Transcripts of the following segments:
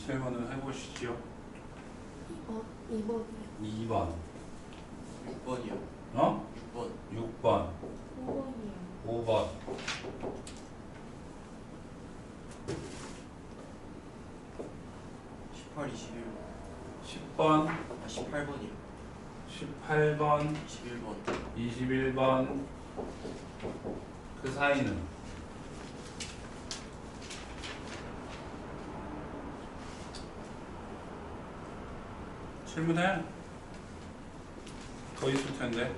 질문을 해보시죠. 2번이요. 2번. 6번이요. 어? 6번. 6번. 5번이요. 5번. 18, 21. 10번. 아, 18번이요. 18번. 21번. 21번. 그 사이는 질문해. 더 있을 텐데.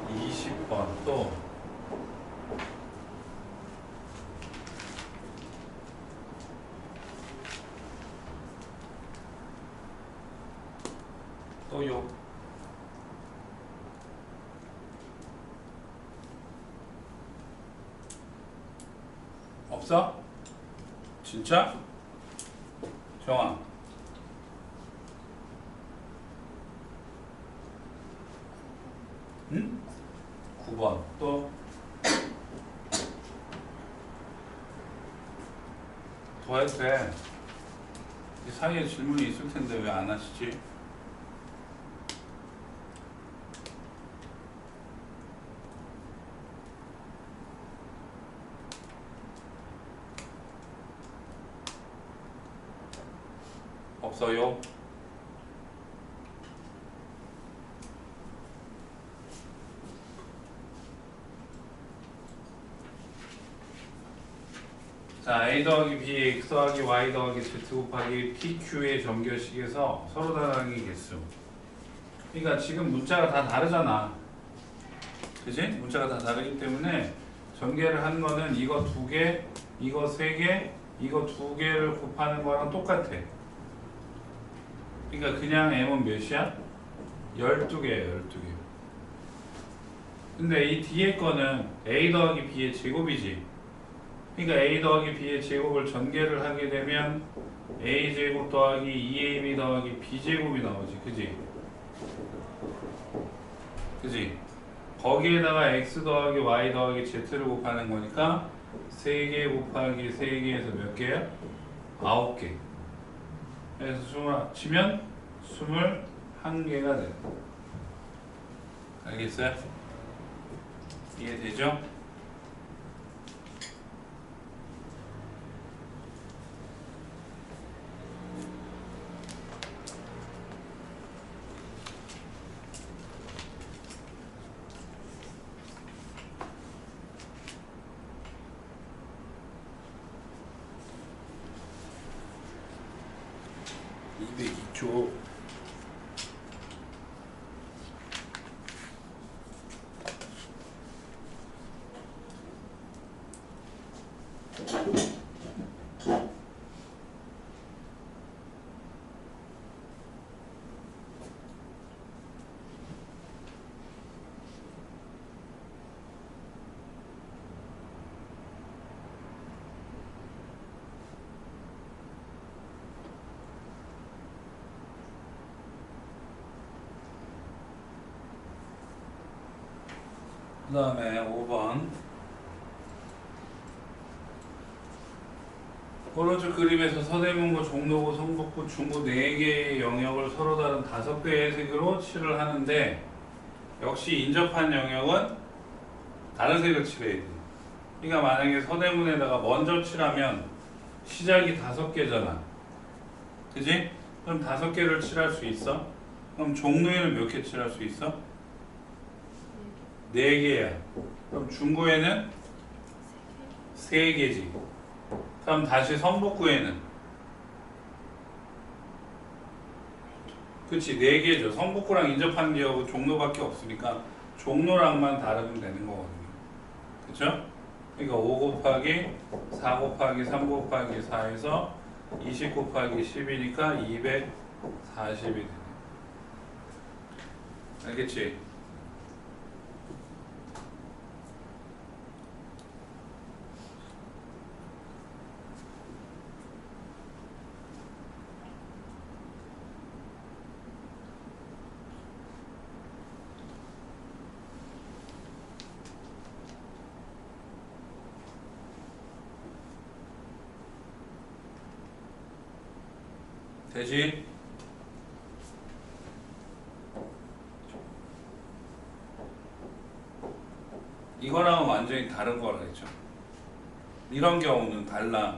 20번 또 또요. 없어? 진짜? 정아. 응? 9번 또 더 해도 돼. 이 사이에 질문이 있을 텐데 왜 안 하시지? 없어요? 자, a 더하기 b, x 더하기 y 더하기 z 곱하기 pq의 점결식에서 서로 다르기 개수. 그러니까 지금 문자가 다 다르잖아. 그지? 문자가 다 다르기 때문에 전개를 하는 거는 이거 2개, 이거 3개, 이거 2개를 곱하는 거랑 똑같아. 그러니까 그냥 m은 몇이야? 12개예요, 12개. 근데 이 뒤에 거는 a 더하기 b의 제곱이지. 그러니까 a 더하기 b의 제곱을 전개를 하게 되면 a 제곱 더하기 2ab 더하기 b 제곱이 나오지, 그지? 그지? 거기에다가 x 더하기 y 더하기 z를 곱하는 거니까 3개 곱하기 3개에서 몇 개야? 9개. 그래서 치면 21개가 돼. 알겠어요? 이해되죠? 초 그 다음에 5번 오른쪽 그림에서 서대문구, 종로구, 성북구, 중구 4개의 영역을 서로 다른 5개의 색으로 칠을 하는데 역시 인접한 영역은 다른 색을 칠해야 돼. 그러니까 만약에 서대문에다가 먼저 칠하면 시작이 5개잖아. 그지? 그럼 5개를 칠할 수 있어? 그럼 종로에는 몇 개 칠할 수 있어? 4개야. 그럼 중구에는 3개지. 그럼 다시 성북구에는 그치 4개죠. 성북구랑 인접한 지역은 종로밖에 없으니까 종로랑만 다르면 되는 거거든요. 그쵸? 그러니까 5 곱하기 4 곱하기 3 곱하기 4에서 20 곱하기 10이니까 240이 되네. 알겠지? 되지? 이거랑은 완전히 다른 거라 했죠. 이런 경우는 달라.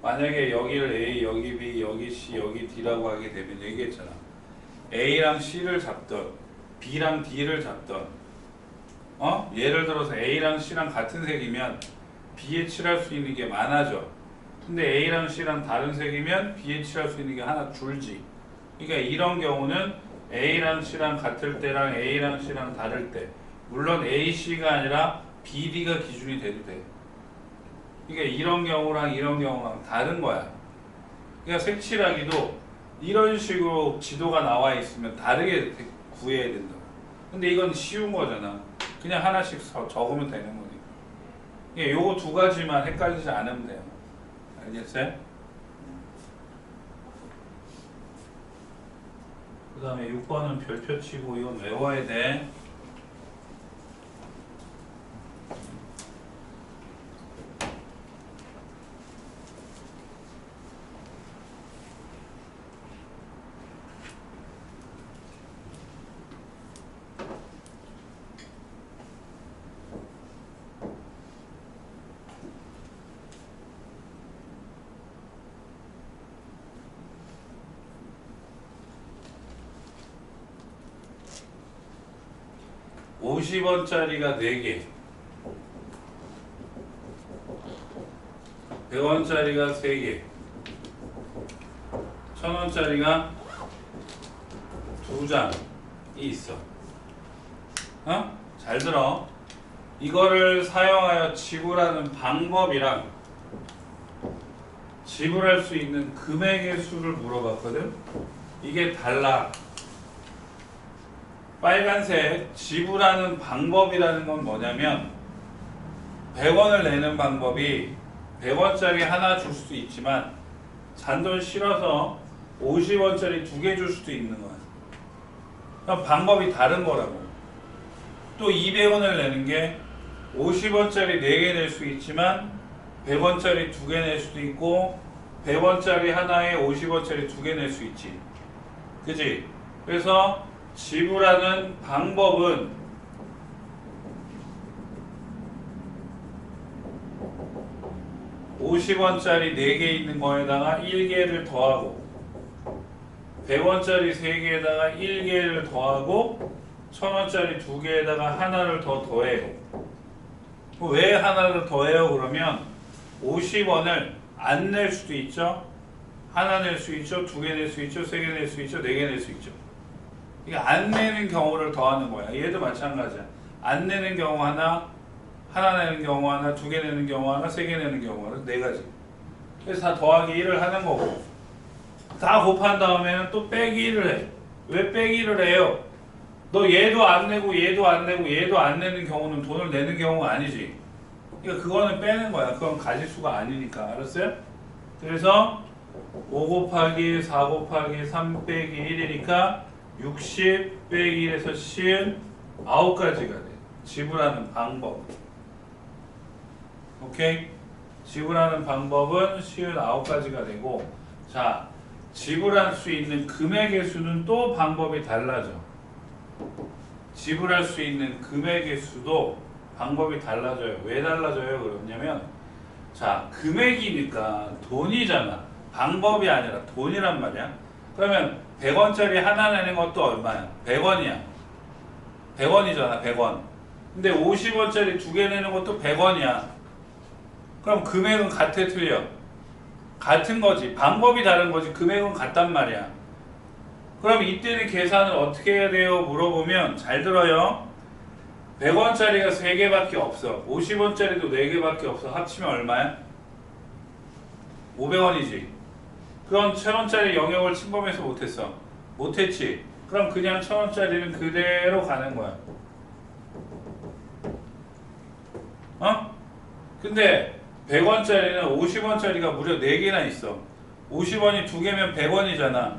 만약에 여기를 A, 여기 B, 여기 C, 여기 D라고 하게 되면 얘기했잖아. A랑 C를 잡던 B랑 D를 잡던 예를 들어서 A랑 C랑 같은 색이면 B에 칠할 수 있는 게 많아져. 근데 A랑 C랑 다른 색이면 B에 칠할 수 있는 게 하나 줄지. 그러니까 이런 경우는 A랑 C랑 같을 때랑 A랑 C랑 다를 때, 물론 A, C가 아니라 B, D가 기준이 돼도 돼. 그러니까 이런 경우랑 이런 경우랑 다른 거야. 그러니까 색칠하기도 이런 식으로 지도가 나와 있으면 다르게 구해야 된다. 근데 이건 쉬운 거잖아. 그냥 하나씩 적으면 되는 거니까. 그러니까 요거 두 가지만 헷갈리지 않으면 돼요. 알겠어요? 그 다음에 6번은 별표 치고 이건 외워야 돼. (50원짜리가) 4개, 100원짜리가 3개, 1000원짜리가 2장이 있어. 잘 들어. 이거를 사용하여 지불하는 방법이랑 지불할 수 있는 금액의 수를 물어봤거든. 이게 달라. 빨간색 지불하는 방법이라는 건 뭐냐면 100원을 내는 방법이 100원짜리 하나 줄 수도 있지만 잔돈 실어서 50원짜리 2개 줄 수도 있는 거야. 그럼 방법이 다른 거라고. 또 200원을 내는 게 50원짜리 4개 낼 수 있지만 100원짜리 2개 낼 수도 있고 100원짜리 하나에 50원짜리 2개 낼 수 있지. 그치? 그래서 지불하는 방법은 (50원짜리) 4개 있는 거에다가 1개를 더하고 100원짜리 3개에다가 1개를 더하고 1000원짜리 2개에다가 하나를 더 더해요. 왜 하나를 더해요? 그러면 50원을 안 낼 수도 있죠. 하나 낼 수 있죠. 2개 낼 수 있죠. 3개 낼 수 있죠. 4개 낼 수 있죠. 이게 안 내는 경우를 더하는 거야. 얘도 마찬가지야. 안 내는 경우 하나 내는 경우 하나, 2개 내는 경우 하나, 3개 내는 경우 하나, 4가지. 그래서 다 더하기 1을 하는 거고, 다 곱한 다음에는 또 빼기 1을 해. 왜 빼기 1을 해요? 너 얘도 안 내고 얘도 안 내고 얘도 안 내는 경우는 돈을 내는 경우가 아니지. 그러니까 그거는 빼는 거야. 그건 가지수가 아니니까. 알았어요? 그래서 5 곱하기 4 곱하기 3 빼기 1이니까 60 빼기 1에서 59가지가 돼. 지불하는 방법. 오케이? 지불하는 방법은 59가지가 되고, 자, 지불할 수 있는 금액의 수는 또 방법이 달라져. 지불할 수 있는 금액의 수도 방법이 달라져요. 왜 달라져요? 그러냐면, 자, 금액이니까 돈이잖아. 방법이 아니라 돈이란 말이야. 그러면 100원짜리 하나 내는 것도 얼마야? 100원이야. 100원이잖아, 100원. 근데 50원짜리 2개 내는 것도 100원이야. 그럼 금액은 같아, 틀려? 같은 거지. 방법이 다른 거지. 금액은 같단 말이야. 그럼 이때는 계산을 어떻게 해야 돼요? 물어보면 잘 들어요. 100원짜리가 3개밖에 없어. 50원짜리도 4개밖에 없어. 합치면 얼마야? 500원이지. 그럼 1000원짜리 영역을 침범해서 못했어. 못했지. 그럼 그냥 1000원짜리는 그대로 가는 거야. 근데 100원짜리는 50원짜리가 무려 4개나 있어. 50원이 2개면 100원이잖아.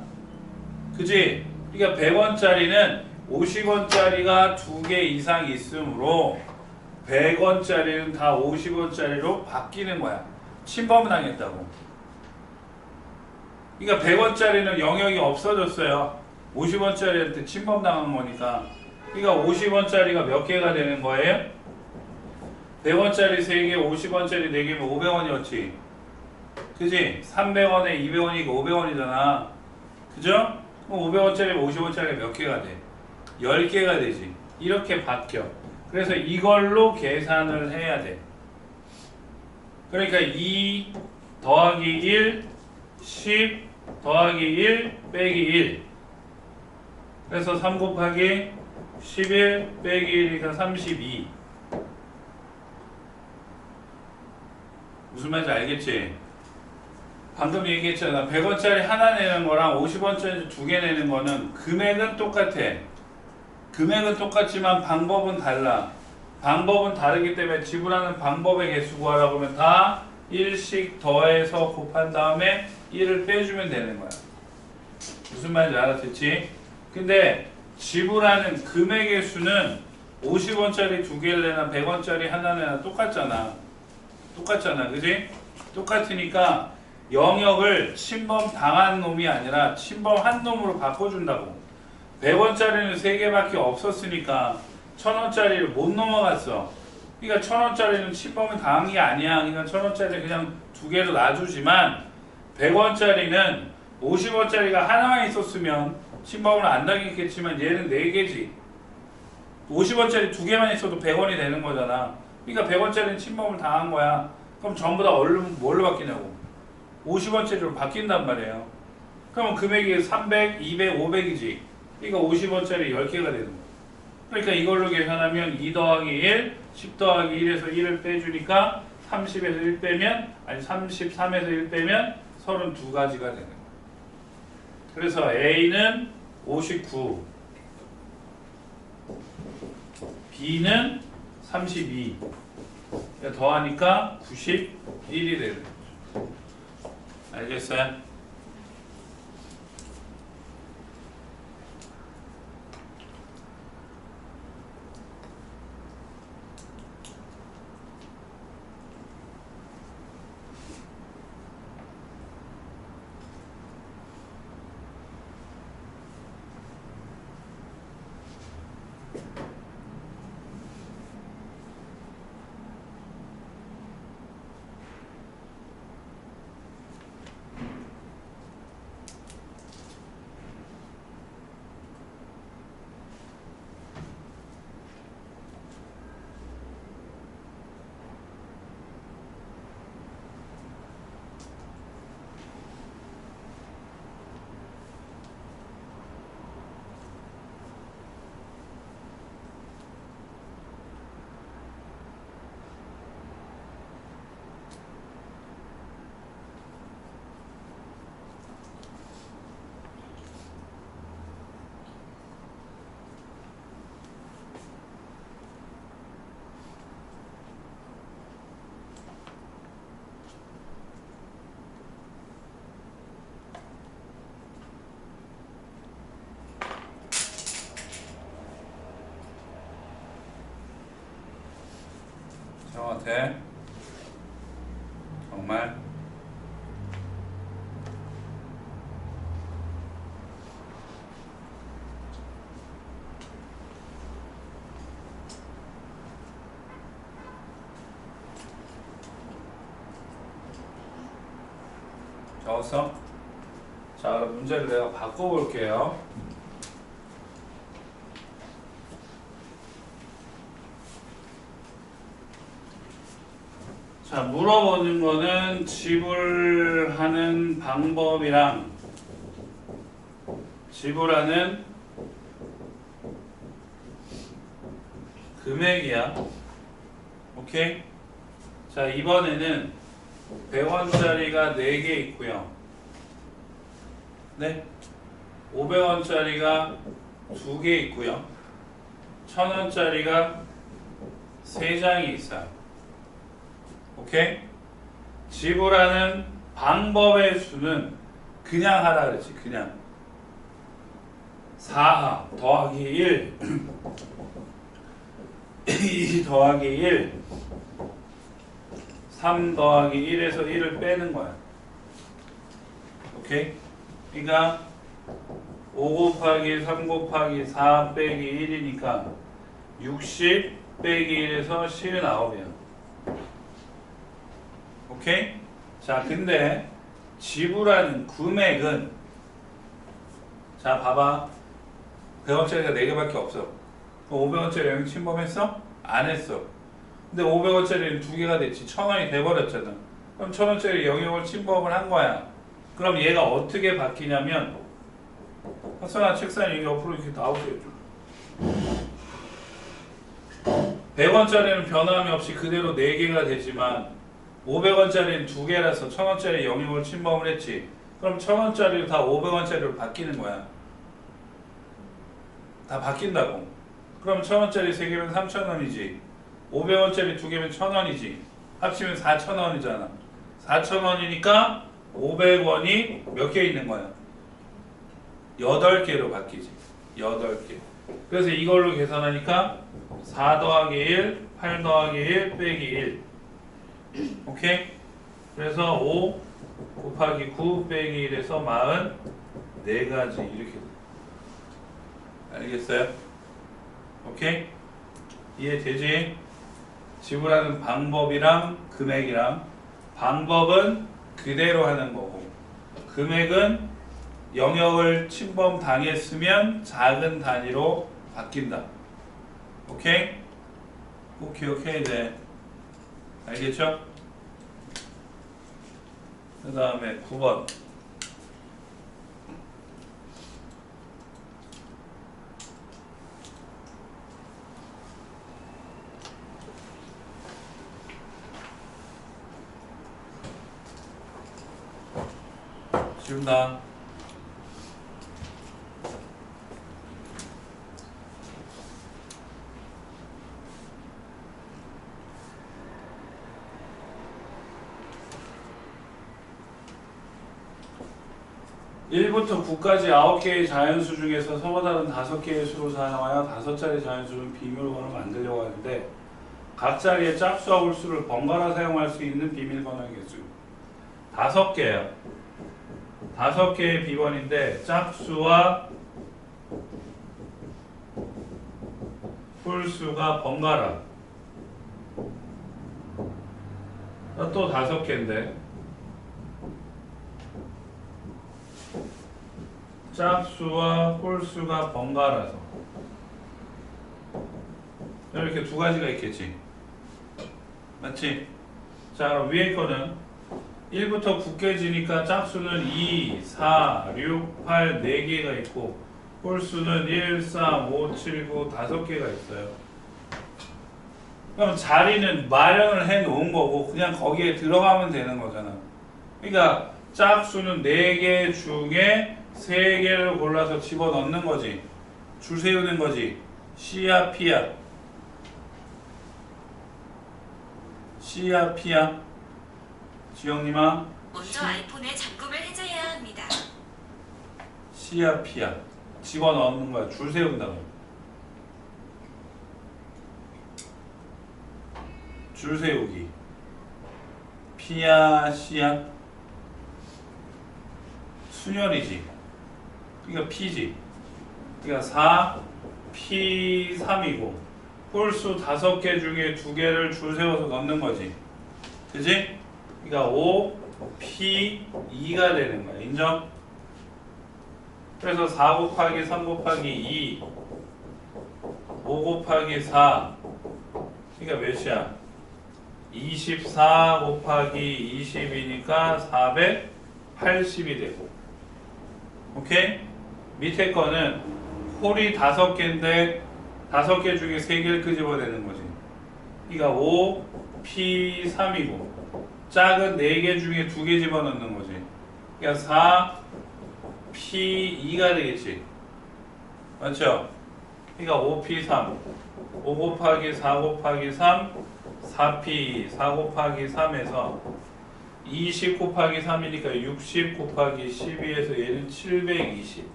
그치? 그러니까 100원짜리는 50원짜리가 2개 이상 있으므로 100원짜리는 다 50원짜리로 바뀌는 거야. 침범을 당했다고. 그러니까 100원짜리는 영역이 없어졌어요. 50원짜리한테 침범당한 거니까. 그러니까 50원짜리가 몇 개가 되는 거예요? 100원짜리 3개, 50원짜리 4개면 500원이었지. 그지? 300원에 200원이고 500원이잖아. 그죠? 그럼 500원짜리면 50원짜리가 몇 개가 돼? 10개가 되지. 이렇게 바뀌어. 그래서 이걸로 계산을 해야 돼. 그러니까 2 더하기 1, 10 더하기 1 빼기 1. 그래서 3 곱하기 11 빼기 1이니까 32. 무슨 말인지 알겠지? 방금 얘기했잖아. 100원짜리 하나 내는 거랑 50원짜리 2개 내는 거는 금액은 똑같아. 금액은 똑같지만 방법은 달라. 방법은 다르기 때문에 지불하는 방법의 개수 구하라고 하면 다 1씩 더해서 곱한 다음에 1을 빼주면 되는 거야. 무슨 말인지 알아듣지? 근데 지불하는 금액의 수는 50원짜리 2개를 내나 100원짜리 하나 내나 똑같잖아. 똑같잖아. 그지? 똑같으니까 영역을 침범 당한 놈이 아니라 침범한 놈으로 바꿔준다고. 100원짜리는 3개밖에 없었으니까 1000원짜리를 못 넘어갔어. 그러니까 1000원짜리는 침범을 당한 게 아니야. 그러니까 1000원짜리 그냥 2개로 놔주지만 100원짜리는 50원짜리가 하나만 있었으면 침범을 안 당했겠지만 얘는 4개지. 50원짜리 2개만 있어도 100원이 되는 거잖아. 그러니까 100원짜리는 침범을 당한 거야. 그럼 전부 다 뭘로 바뀌냐고. 50원짜리로 바뀐단 말이에요. 그러면 금액이 300, 200, 500이지. 그러니까 50원짜리 10개가 되는 거야. 그러니까 이걸로 계산하면 2 더하기 1, 10 더하기 1에서 1을 빼주니까 30에서 1 빼면, 아니 33에서 1 빼면 32가지가 되는 거야. 그래서 A는 59, B는 32. 더하니까 91이 되는 거죠. 알겠어요? 정확해. 정말. 적었어? 자, 그럼 문제를 내가 바꿔볼게요. 자, 물어보는 거는 지불하는 방법이랑 지불하는 금액이야. 오케이? 자, 이번에는 100원짜리가 4개 있고요. 네? 500원짜리가 2개 있고요. 1000원짜리가 3장이 있어요. 오케이? 지불하는 방법의 수는 그냥 하라 그랬지. 그냥 4 더하기 1 2 더하기 1 3 더하기 1에서 1을 빼는 거야. 오케이? 그러니까 5 곱하기 3 곱하기 4 빼기 1이니까 60 빼기 1에서 59이야. 오케이? 자, 근데 지불하는 금액은 자, 봐봐. 100원짜리가 4개밖에 없어. 500원짜리 영역 침범했어? 안 했어. 근데 500원짜리는 2개가 됐지. 1000원이 돼버렸잖아. 그럼 1000원짜리 영역을 침범을 한 거야. 그럼 얘가 어떻게 바뀌냐면 학생아 책상 여기 옆으로 이렇게 나오세요. 100원짜리는 변함이 없이 그대로 4개가 되지만 500원짜리는 2개라서 1000원짜리 영역을 침범을 했지. 그럼 1000원짜리로 다 500원짜리로 바뀌는 거야. 다 바뀐다고. 그럼 1000원짜리 3개면 3000원이지. 500원짜리 2개면 1000원이지. 합치면 4000원이잖아. 4000원이니까 500원이 몇 개 있는 거야? 8개로 바뀌지. 8개. 그래서 이걸로 계산하니까 4 더하기 1, 8 더하기 1 빼기 1. 오케이? 그래서 5 곱하기 9 빼기 1에서 44가지 이렇게 돼. 알겠어요? 오케이? 이해되지? 지불하는 방법이랑 금액이랑 방법은 그대로 하는 거고 금액은 영역을 침범 당했으면 작은 단위로 바뀐다. 오케이? 꼭 기억해야 돼. 알겠죠? 그 다음에 9번. 지운다. (1부터 9까지) 9개의 자연수 중에서 서로 다른 5개의 수로 사용하여 5자리 자연수는 비밀번호를 만들려고 하는데 각 자리의 짝수와 홀수를 번갈아 사용할 수 있는 비밀번호의 개수 5개야. 5개의 비번인데 짝수와 홀수가 번갈아. 또 5개인데 짝수와 홀수가 번갈아서 이렇게 2가지가 있겠지. 맞지? 자, 그럼 위에 거는 1부터 9까지니까 짝수는 2, 4, 6, 8, 4개가 있고 홀수는 1, 3, 5, 7, 9, 5개가 있어요. 그럼 자리는 마련을 해 놓은 거고 그냥 거기에 들어가면 되는 거잖아. 그러니까 짝수는 4개 중에 3개를 골라서 집어넣는 거지. 줄 세우는 거지. C야 P야? C야 P야? 지영님아. 먼저 아이폰에 잠금을 해제해야 합니다. C야 P야? 집어넣는 거야. 줄 세운다고. 줄 세우기. P야 C야? 순열이지. 그러니까 P지. 그러니까 4, P, 3이고 홀수 5개 중에 2개를 줄 세워서 넣는 거지. 그지? 그러니까 5, P, 2가 되는 거야. 인정? 그래서 4 곱하기 3 곱하기 2 5 곱하기 4 그러니까 몇이야? 24 곱하기 20이니까 480이 되고. 오케이? 밑에 거는 홀이 5개인데 5개 중에 3개를 끄집어내는 거지. 그러니까 5, P, 3이고 짝은 4개 중에 2개 집어넣는 거지. 그러니까 4, P, 2가 되겠지. 맞죠? 그러니까 5, P, 3 5 곱하기 4 곱하기 3 4P 4 곱하기 3에서 20 곱하기 3이니까 60 곱하기 12에서 얘는 720.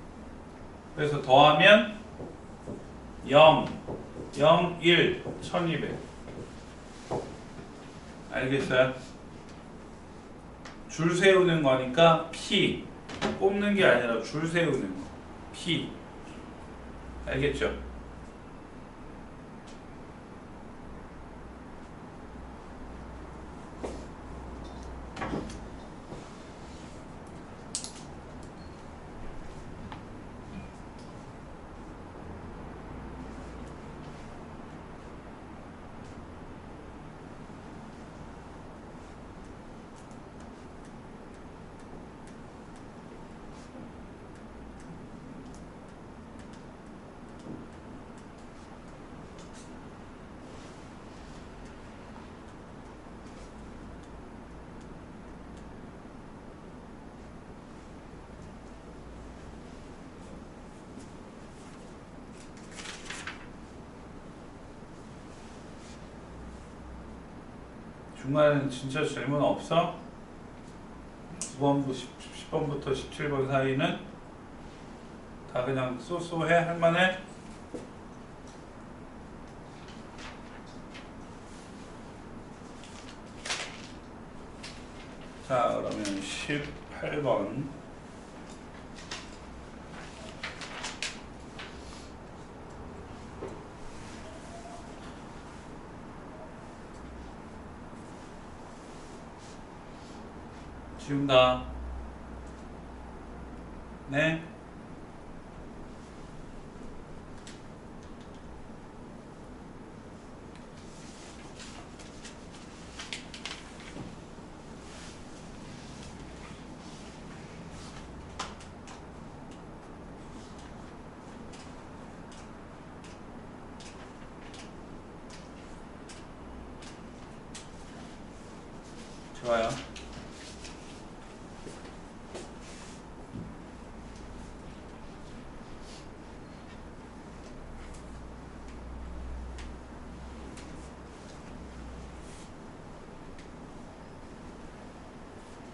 그래서 더하면 0, 0, 1, 1200. 알겠어요? 줄 세우는 거니까 P 뽑는 게 아니라 줄 세우는 거. P. 알겠죠? 중간에는 진짜 질문 없어? 9번부터 10번부터 17번 사이는 다 그냥 쏘쏘해? 할만해? 자, 그러면 18번 지운다. 네. 좋아요.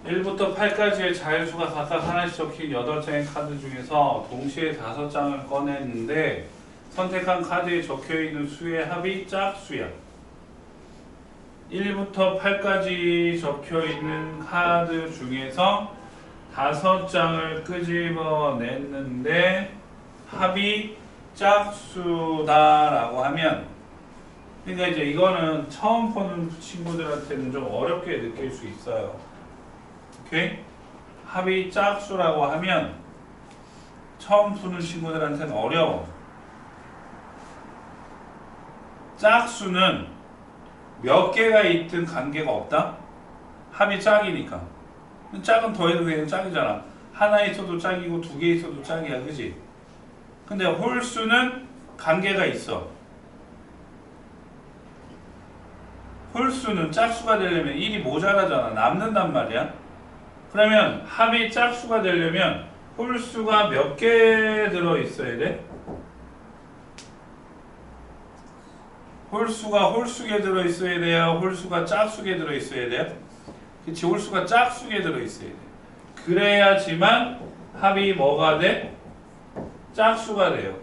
(1) 부터 (8) 까지의 자연수가 각각 하나씩 적힌 8장의 카드 중에서 동시에 5장을 꺼냈는데 선택한 카드에 적혀있는 수의 합이 짝수야. 1부터 8까지 적혀있는 카드 중에서 5장을 끄집어냈는데 합이 짝수다라고 하면, 그러니까 이제 이거는 처음 보는 친구들한테는 좀 어렵게 느낄 수 있어요. 오케이? 합이 짝수라고 하면 처음 푸는 친구들한테는 어려워. 짝수는 몇 개가 있든 관계가 없다? 합이 짝이니까. 짝은 더해도 그냥 짝이잖아. 하나 있어도 짝이고 2개 있어도 짝이야, 그지? 근데 홀수는 관계가 있어. 홀수는 짝수가 되려면 1이 모자라잖아. 남는단 말이야. 그러면 합이 짝수가 되려면 홀수가 몇 개 들어있어야 돼? 홀수가 홀수게 들어있어야 돼요? 홀수가 짝수게 들어있어야 돼요? 그치, 홀수가 짝수게 들어있어야 돼. 그래야지만 합이 뭐가 돼? 짝수가 돼요.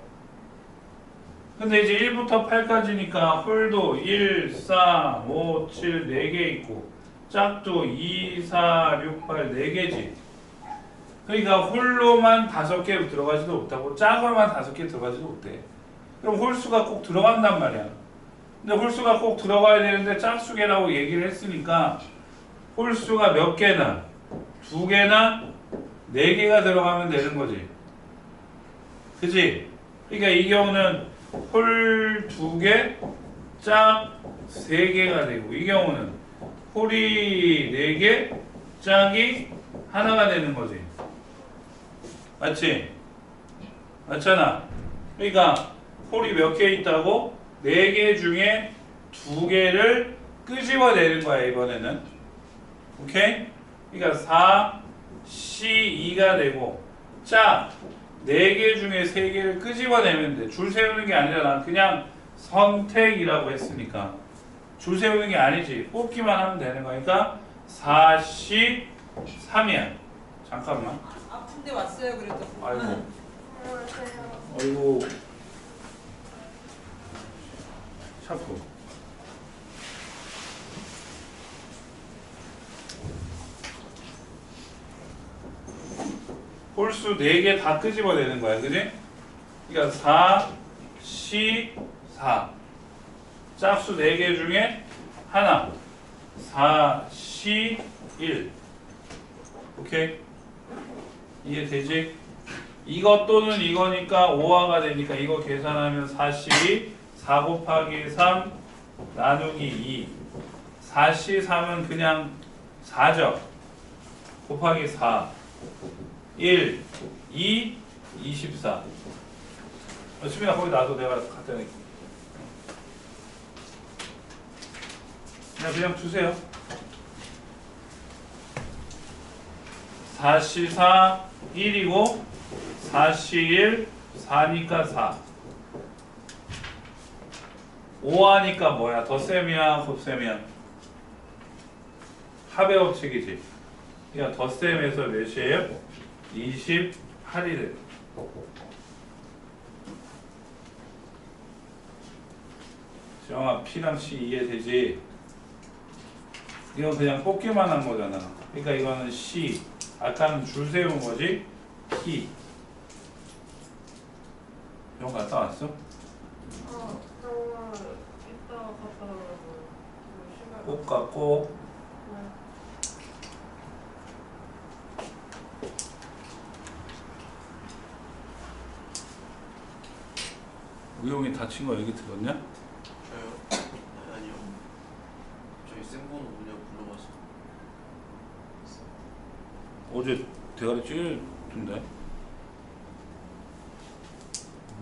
근데 이제 1부터 8까지니까 홀도 1, 4, 5, 7, 4개 있고 짝도 2, 4, 6, 8, 4개지. 그러니까 홀로만 5개 들어가지도 못하고 짝으로만 5개 들어가지도 못해. 그럼 홀수가 꼭 들어간단 말이야. 근데 홀수가 꼭 들어가야 되는데 짝수개라고 얘기를 했으니까 홀수가 몇 개나 2개나 4개가 들어가면 되는 거지. 그치? 그러니까 이 경우는 홀 2개, 짝 3개가 되고, 이 경우는 홀이 4개, 짝이 하나가 되는 거지. 맞지? 맞잖아. 그러니까 홀이 몇 개 있다고? 4개 중에 2개를 끄집어내는 거야, 이번에는. 오케이? 그러니까 4, C2가 되고, 짝 4개 중에 3개를 끄집어내면 돼. 줄 세우는 게 아니라 그냥 선택이라고 했으니까. 줄 세우는 게 아니지. 뽑기만 하면 되는 거니까 43이야. 잠깐만. 아픈데 왔어요 그래도. 아이고. 아이고. 샤프. 홀수 4개 다 끄집어내는 거야. 그지? 그러니까 4, C, 4. 짝수 4개 중에 하나. 4, C, 1. 오케이? 이해되지? 이거 또는 이거니까 5화가 되니까 이거 계산하면 42, 4 곱하기 3 나누기 2. 4C 3은 그냥 4죠. 곱하기 4. 1, 2, 24. 수민아 거기 놔둬. 내가 갖다 낼게. 그냥 주세요. 4C4 1이고 4C1 4니까 4. 5하니까 뭐야? 덧셈이야? 곱셈이야? 합의 법칙이지. 그러니까 덧셈에서 몇이에요? 28이 돼. 정아 P랑 C 이해되지? 이건 그냥 뽑기만 한 거잖아. 그러니까 이거는 C. 아까는 줄 세운 거지? P. 이런 거 갔다 왔어? 이따가 갔다 오라고요. 꼭 갖고. 우영이 다친 거 얘기 들었냐? 저요? 아니요. 저희 쌤번호 그냥 불러봐서. 어제 대가리 찢어진대.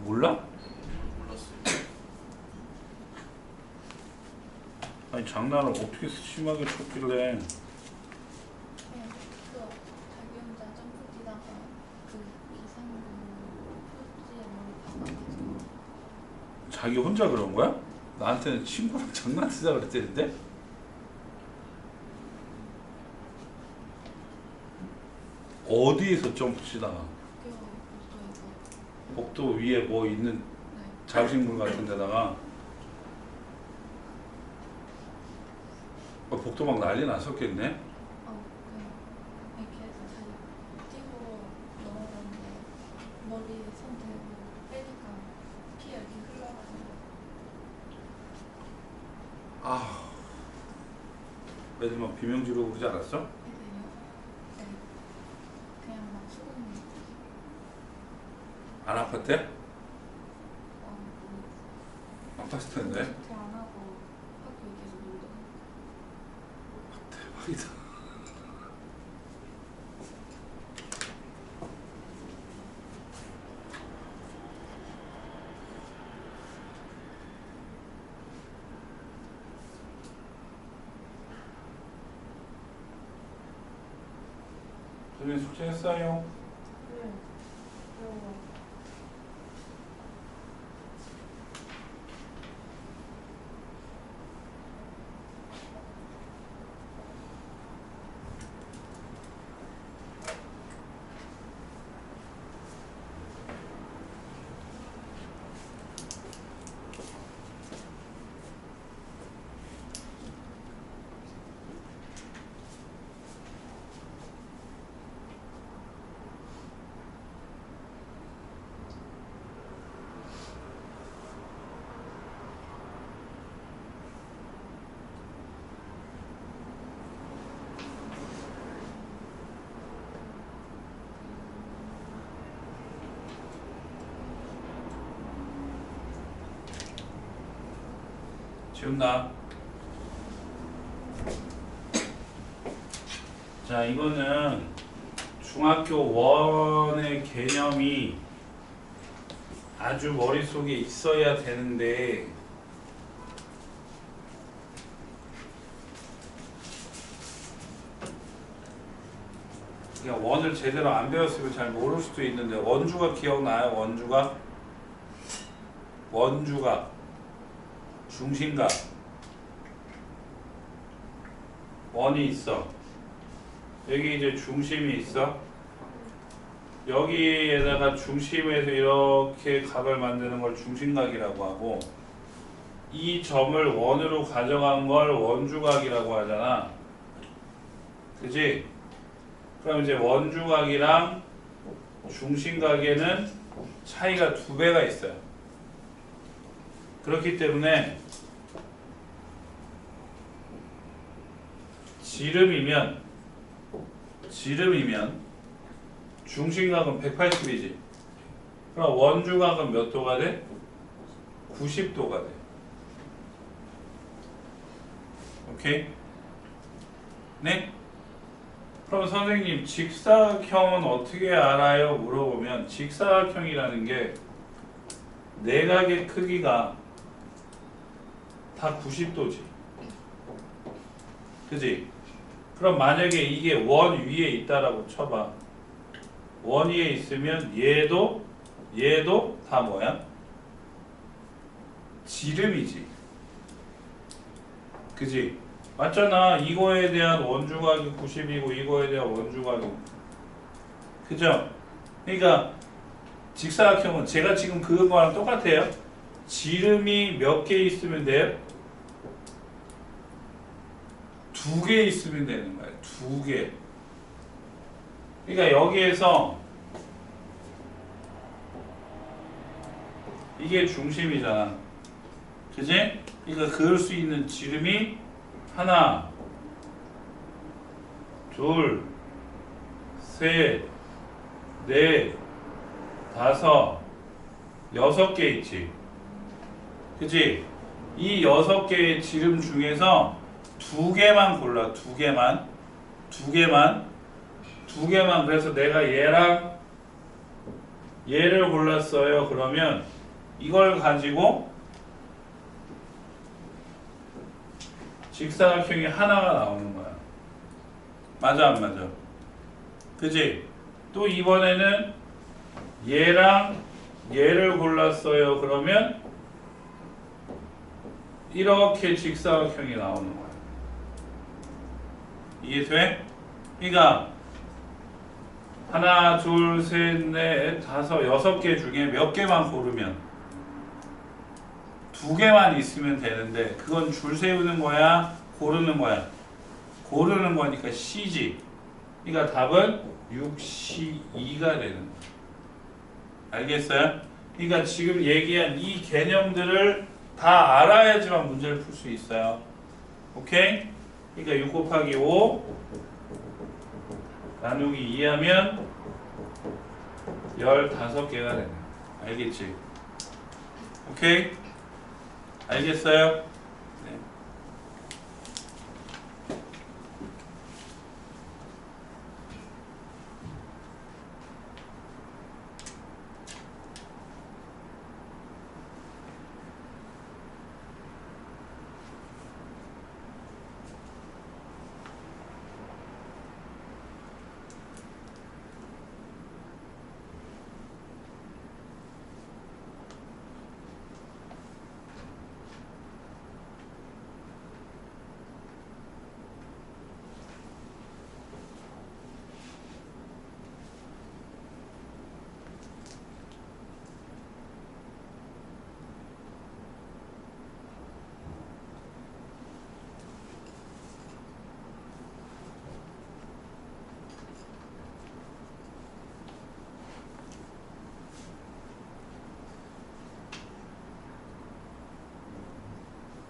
몰라? 몰랐어요. 아니 장난을 어떻게 심하게 쳤길래. 그 자기 혼자 점프 뛰다가 그 이상구 표지에 머리 박아가지고 자기 혼자 그런 거야? 나한테는 친구랑 장난치자 그랬대는데? 어디에서 점프 치다가? 학교 복도에서 복도 위에 뭐 있는 네. 장식물 같은 데다가 복도 막 난리 났었겠네? 그냥 이렇게 해서 자기 뛰고 넘어갔는데 머리에 손 대고 빼니까 피 여기 흘러가지고 아, 애들 막 비명 지르고 그러지 않았어? 애들이요? 네. 그냥 막 수근이 안 아팠대? 뭐 아팠을 텐데. 조퇴 안 하고 학교에 계속 놀던 대박이다. 수빈 숙제했어요? 네. 지운다. 자, 이거는 중학교 원의 개념이 아주 머릿속에 있어야 되는데 그냥 원을 제대로 안 배웠으면 잘 모를 수도 있는데 원주가 기억나요? 원주가 중심각 원이 있어. 여기 이제 중심이 있어. 여기에다가 중심에서 이렇게 각을 만드는 걸 중심각이라고 하고 이 점을 원으로 가져간 걸 원주각이라고 하잖아. 그지? 그럼 이제 원주각이랑 중심각에는 차이가 2배가 있어요. 그렇기 때문에 지름이면 중심각은 180이지. 그럼 원주각은 몇 도가 돼? 90도가 돼. 오케이? 네? 그럼 선생님 직사각형은 어떻게 알아요? 물어보면 직사각형이라는 게 내각의 크기가 다 90도지. 그지? 그럼 만약에 이게 원 위에 있다라고 쳐봐. 원 위에 있으면 얘도 다 뭐야? 지름이지. 그지? 맞잖아. 이거에 대한 원주각이 90이고 이거에 대한 원주각이, 그죠? 그러니까 직사각형은 제가 지금 그거랑 똑같아요. 지름이 몇 개 있으면 돼요? 2개 있으면 되는 거예요. 2개. 그러니까 여기에서 이게 중심이잖아. 그지? 그러니까 그을 수 있는 지름이 하나, 둘, 셋, 넷, 다섯, 6개 있지. 그지? 이 6개의 지름 중에서 2개만 골라. 2개만. 그래서 내가 얘랑 얘를 골랐어요. 그러면 이걸 가지고 직사각형이 하나가 나오는 거야. 맞아 안 맞아? 그지? 또 이번에는 얘랑 얘를 골랐어요. 그러면 이렇게 직사각형이 나오는 거야. 이해돼? 그러니까 하나, 둘, 셋, 넷, 다섯, 6개 중에 몇 개만 고르면 2개만 있으면 되는데 그건 줄 세우는 거야? 고르는 거야? 고르는 거니까 C지. 그러니까 답은 6C2가 되는 거야. 알겠어요? 그러니까 지금 얘기한 이 개념들을 다 알아야지만 문제를 풀 수 있어요. 오케이? 그러니까 6 곱하기 5 나누기 2하면 15개가 되네. 알겠지? 오케이? 알겠어요?